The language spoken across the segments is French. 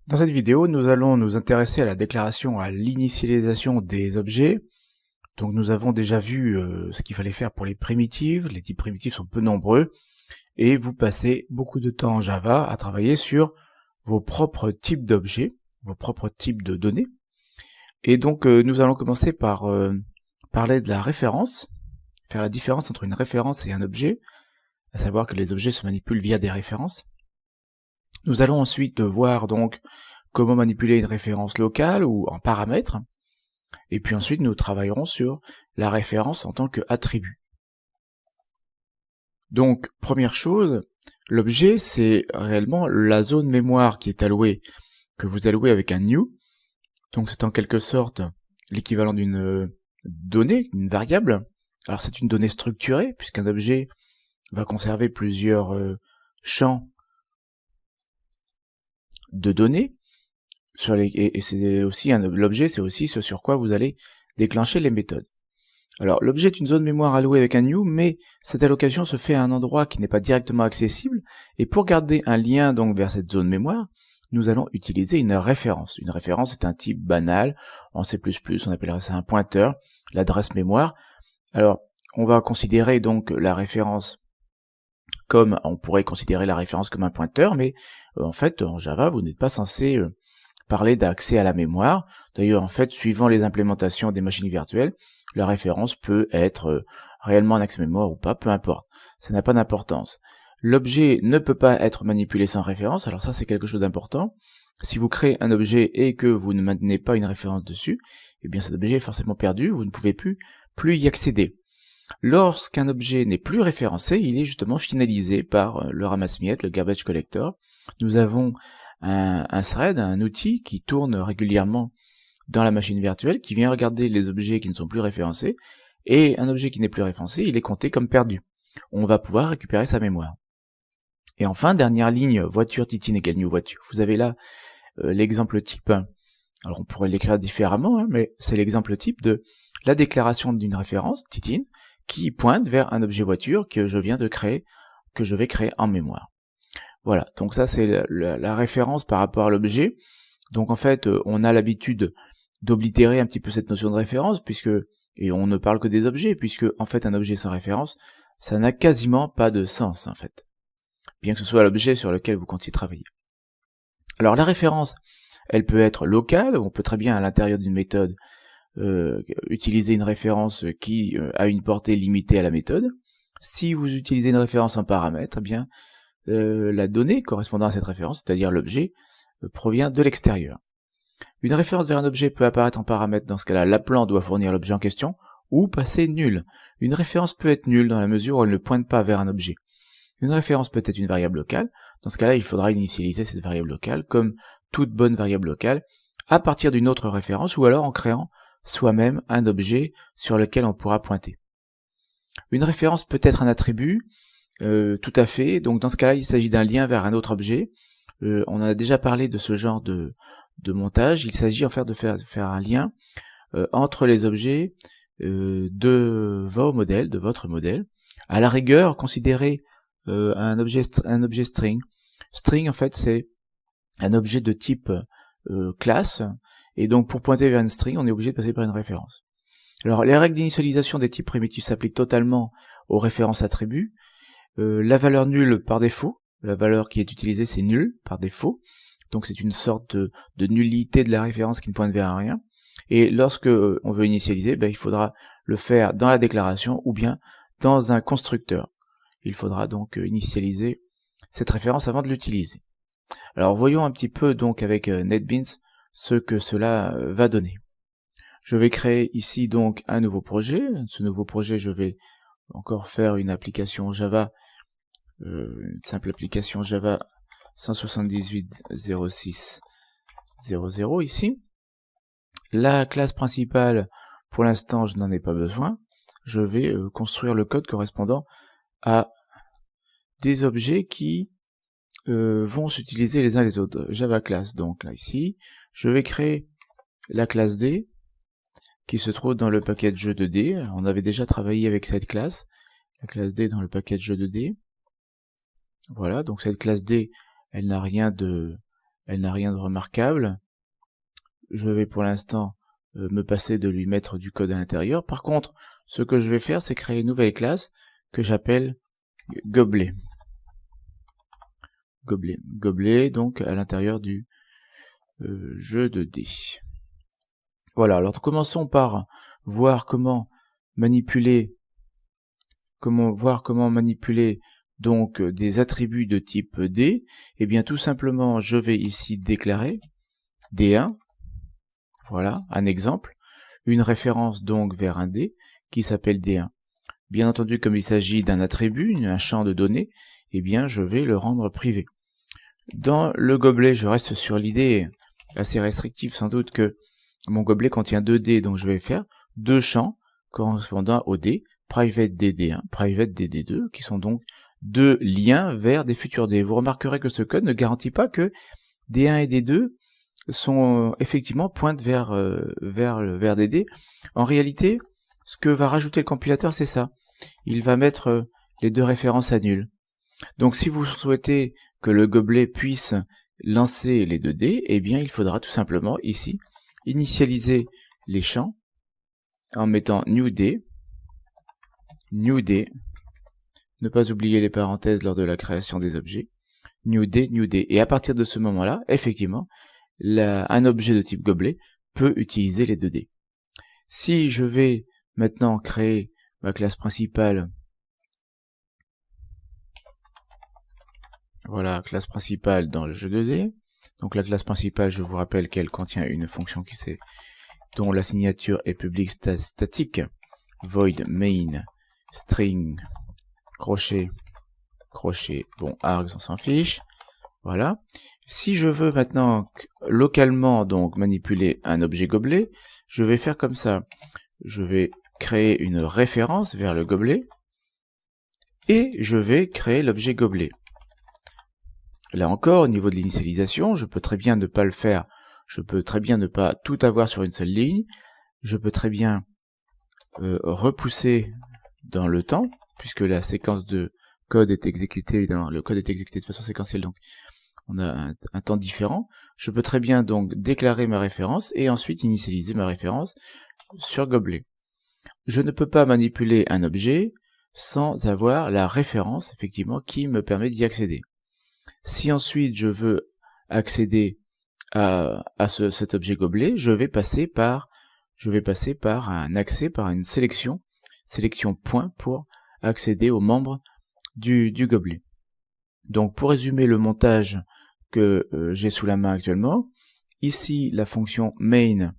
Dans cette vidéo, nous allons nous intéresser à la déclaration à l'initialisation des objets. Donc nous avons déjà vu ce qu'il fallait faire pour les primitives. Les types primitifs sont peu nombreux et vous passez beaucoup de temps en Java à travailler sur vos propres types d'objets, vos propres types de données. Et donc nous allons commencer par parler de la référence, faire la différence entre une référence et un objet, à savoir que les objets se manipulent via des références. Nous allons ensuite voir donc comment manipuler une référence locale ou en paramètres, et puis ensuite nous travaillerons sur la référence en tant qu'attribut. Donc première chose, l'objet c'est réellement la zone mémoire qui est allouée, que vous allouez avec un new, donc c'est en quelque sorte l'équivalent d'une donnée, une variable. Alors c'est une donnée structurée, puisqu'un objet va conserver plusieurs champs de données, et c'est aussi l'objet, c'est aussi ce sur quoi vous allez déclencher les méthodes. Alors l'objet est une zone mémoire allouée avec un new, mais cette allocation se fait à un endroit qui n'est pas directement accessible, et pour garder un lien donc vers cette zone mémoire, nous allons utiliser une référence. Une référence est un type banal, en C++, on appellerait ça un pointeur, l'adresse mémoire. Alors on va considérer donc la référence comme, on pourrait considérer la référence comme un pointeur, mais en fait en Java vous n'êtes pas censé parler d'accès à la mémoire. D'ailleurs, en fait, suivant les implémentations des machines virtuelles, la référence peut être réellement un accès mémoire ou pas, peu importe. Ça n'a pas d'importance. L'objet ne peut pas être manipulé sans référence, alors ça c'est quelque chose d'important. Si vous créez un objet et que vous ne maintenez pas une référence dessus, eh bien cet objet est forcément perdu, vous ne pouvez plus y accéder. Lorsqu'un objet n'est plus référencé, il est justement finalisé par le ramasse-miettes, le garbage collector. Nous avons un thread, un outil qui tourne régulièrement dans la machine virtuelle, qui vient regarder les objets qui ne sont plus référencés, et un objet qui n'est plus référencé, il est compté comme perdu. On va pouvoir récupérer sa mémoire. Et enfin, dernière ligne, voiture titine égale new voiture. Vous avez là l'exemple type. Alors on pourrait l'écrire différemment, hein, mais c'est l'exemple type de la déclaration d'une référence, titine, qui pointe vers un objet voiture que je viens de créer, que je vais créer en mémoire. Voilà, donc ça c'est la référence par rapport à l'objet. Donc en fait, on a l'habitude d'oblitérer un petit peu cette notion de référence, et on ne parle que des objets, puisque en fait un objet sans référence, ça n'a quasiment pas de sens en fait, bien que ce soit l'objet sur lequel vous comptiez travailler. Alors la référence, elle peut être locale, on peut très bien à l'intérieur d'une méthode utiliser une référence qui a une portée limitée à la méthode. Si vous utilisez une référence en paramètre, eh bien la donnée correspondant à cette référence, c'est-à-dire l'objet, provient de l'extérieur. Une référence vers un objet peut apparaître en paramètre, dans ce cas-là, l'appelant doit fournir l'objet en question, ou passer nul. Une référence peut être nulle dans la mesure où elle ne pointe pas vers un objet. Une référence peut être une variable locale, dans ce cas-là, il faudra initialiser cette variable locale, comme toute bonne variable locale, à partir d'une autre référence, ou alors en créant soi-même un objet sur lequel on pourra pointer. Une référence peut être un attribut, tout à fait, donc dans ce cas-là, il s'agit d'un lien vers un autre objet. On a déjà parlé de ce genre de montage. Il s'agit en fait de faire un lien entre les objets de vos modèles, de votre modèle. À la rigueur, considérez un objet string. String, en fait, c'est un objet de type classe, et donc pour pointer vers une string, on est obligé de passer par une référence. Alors, les règles d'initialisation des types primitifs s'appliquent totalement aux références attributs. La valeur nulle par défaut, la valeur qui est utilisée c'est nul par défaut, donc c'est une sorte de nullité de la référence qui ne pointe vers rien, et lorsque on veut initialiser, il faudra le faire dans la déclaration ou bien dans un constructeur. Il faudra donc initialiser cette référence avant de l'utiliser. Alors voyons un petit peu donc avec NetBeans ce que cela va donner. Je vais créer ici donc un nouveau projet. Ce nouveau projet, je vais encore faire une application Java, une simple application Java 178.06.00 ici. La classe principale, pour l'instant, je n'en ai pas besoin. Je vais construire le code correspondant à des objets qui vont s'utiliser les uns les autres. Java class, donc là ici, je vais créer la classe D, qui se trouve dans le package jeu de D. On avait déjà travaillé avec cette classe, la classe D dans le package jeu de D. Voilà, donc cette classe D, elle n'a rien de elle n'a rien de remarquable. Je vais pour l'instant me passer de lui mettre du code à l'intérieur. Par contre, ce que je vais faire, c'est créer une nouvelle classe que j'appelle gobelet. Gobelet, donc à l'intérieur du jeu de dés. Voilà, alors commençons par voir comment manipuler donc des attributs de type D. Et bien tout simplement, je vais ici déclarer D1, voilà, un exemple, une référence donc vers un D qui s'appelle D1. Bien entendu, comme il s'agit d'un attribut, un champ de données, eh bien je vais le rendre privé. Dans le gobelet, je reste sur l'idée assez restrictive sans doute que mon gobelet contient 2 dés, donc je vais faire 2 champs correspondant aux dés, private dd1, private dd2, qui sont donc 2 liens vers des futurs dés. Vous remarquerez que ce code ne garantit pas que d1 et d2 sont effectivement pointent vers des dés. En réalité, ce que va rajouter le compilateur, c'est ça. Il va mettre les 2 références à nul. Donc si vous souhaitez que le gobelet puisse lancer les 2 dés, eh bien il faudra tout simplement ici initialiser les champs en mettant new D, ne pas oublier les parenthèses lors de la création des objets, new D, et à partir de ce moment-là, effectivement, un objet de type gobelet peut utiliser les 2 dés. Si je vais maintenant créer ma classe principale, voilà, classe principale dans le jeu de dés. Donc la classe principale, je vous rappelle qu'elle contient une fonction dont la signature est public statique, void main string crochet, bon args on s'en fiche, voilà. Si je veux maintenant localement donc manipuler un objet gobelet, je vais faire comme ça. Je vais créer une référence vers le gobelet et je vais créer l'objet gobelet. Là encore, au niveau de l'initialisation, je peux très bien ne pas le faire, je peux très bien ne pas tout avoir sur une seule ligne, je peux très bien repousser dans le temps, puisque la séquence de code est exécutée, évidemment, le code est exécuté de façon séquentielle, donc on a un temps différent. Je peux très bien donc déclarer ma référence et ensuite initialiser ma référence sur gobelet. Je ne peux pas manipuler un objet sans avoir la référence, effectivement, qui me permet d'y accéder. Si ensuite je veux accéder à cet objet gobelet, je vais passer par une sélection point pour accéder aux membres du gobelet. Donc pour résumer le montage que j'ai sous la main actuellement, ici la fonction main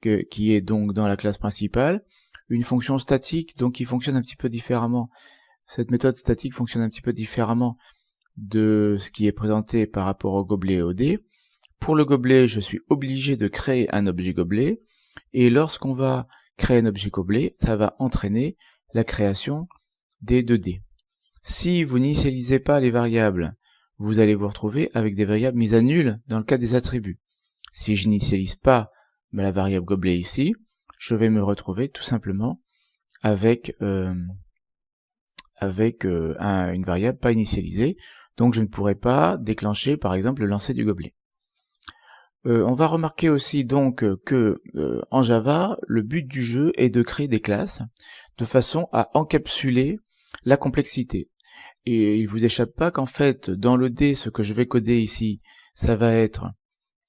qui est donc dans la classe principale, une fonction statique donc qui fonctionne un petit peu différemment. Cette méthode statique fonctionne un petit peu différemment de ce qui est présenté par rapport au gobelet et au dé. Pour le gobelet, je suis obligé de créer un objet gobelet, et lorsqu'on va créer un objet gobelet, ça va entraîner la création des 2 dés. Si vous n'initialisez pas les variables, vous allez vous retrouver avec des variables mises à nul dans le cas des attributs. Si je n'initialise pas la variable gobelet ici, je vais me retrouver tout simplement avec une variable pas initialisée, donc je ne pourrai pas déclencher par exemple le lancer du gobelet. On va remarquer aussi donc que en Java, le but du jeu est de créer des classes de façon à encapsuler la complexité. Et il vous échappe pas qu'en fait, dans le D, ce que je vais coder ici, ça va être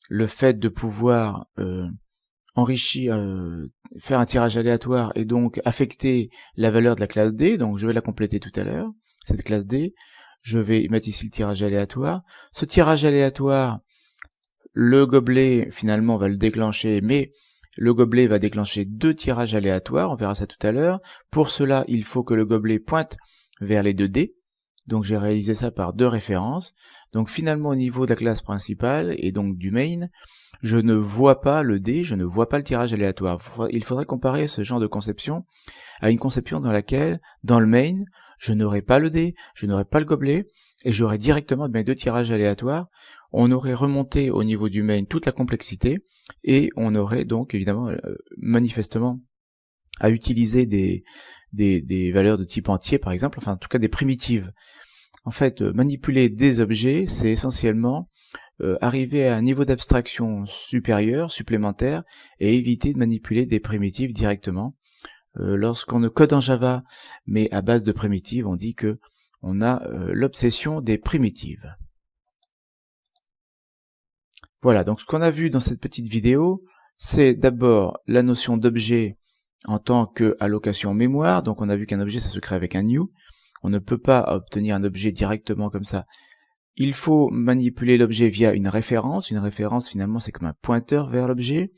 le fait de pouvoir enrichir, faire un tirage aléatoire et donc affecter la valeur de la classe D. Donc je vais la compléter tout à l'heure, cette classe D. Je vais mettre ici le tirage aléatoire. Ce tirage aléatoire, le gobelet finalement va le déclencher, mais le gobelet va déclencher 2 tirages aléatoires, on verra ça tout à l'heure. Pour cela, il faut que le gobelet pointe vers les 2 dés. Donc j'ai réalisé ça par 2 références. Donc finalement au niveau de la classe principale et donc du main, je ne vois pas le dé, je ne vois pas le tirage aléatoire. Il faudrait comparer ce genre de conception à une conception dans laquelle, dans le main, je n'aurai pas le dé, je n'aurai pas le gobelet, et j'aurai directement mes 2 tirages aléatoires. On aurait remonté au niveau du main toute la complexité, et on aurait donc évidemment manifestement à utiliser des valeurs de type entier par exemple, enfin en tout cas des primitives. En fait, manipuler des objets, c'est essentiellement arriver à un niveau d'abstraction supérieur, supplémentaire, et éviter de manipuler des primitives directement. Lorsqu'on ne code en Java, mais à base de primitives, on dit que on a l'obsession des primitives. Voilà, donc ce qu'on a vu dans cette petite vidéo, c'est d'abord la notion d'objet en tant qu'allocation mémoire. Donc on a vu qu'un objet, ça se crée avec un new. On ne peut pas obtenir un objet directement comme ça. Il faut manipuler l'objet via une référence. Une référence, finalement, c'est comme un pointeur vers l'objet.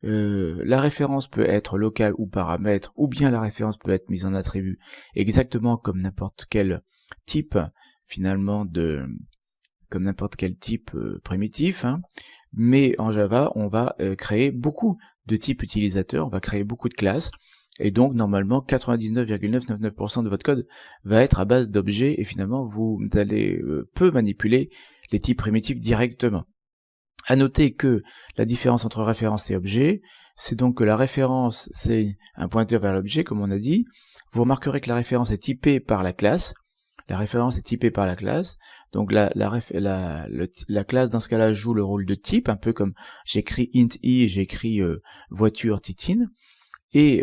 La référence peut être locale ou paramètre, ou bien la référence peut être mise en attribut, exactement comme n'importe quel type, finalement, comme n'importe quel type primitif, hein. Mais en Java, on va créer beaucoup de types utilisateurs, on va créer beaucoup de classes, et donc normalement 99,999% de votre code va être à base d'objets, et finalement vous allez peu manipuler les types primitifs directement. À noter que la différence entre référence et objet, c'est donc que la référence, c'est un pointeur vers l'objet, comme on a dit. Vous remarquerez que la référence est typée par la classe. La référence est typée par la classe. Donc la classe, dans ce cas-là, joue le rôle de type, un peu comme j'écris int i, j'écris voiture Titine. Et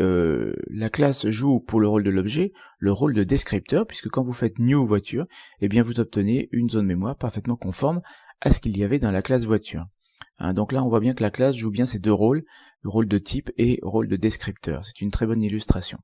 la classe joue pour le rôle de l'objet le rôle de descripteur, puisque quand vous faites new voiture, eh bien vous obtenez une zone mémoire parfaitement conforme à ce qu'il y avait dans la classe voiture. Hein, donc là on voit bien que la classe joue bien ces deux rôles, le rôle de type et rôle de descripteur. C'est une très bonne illustration.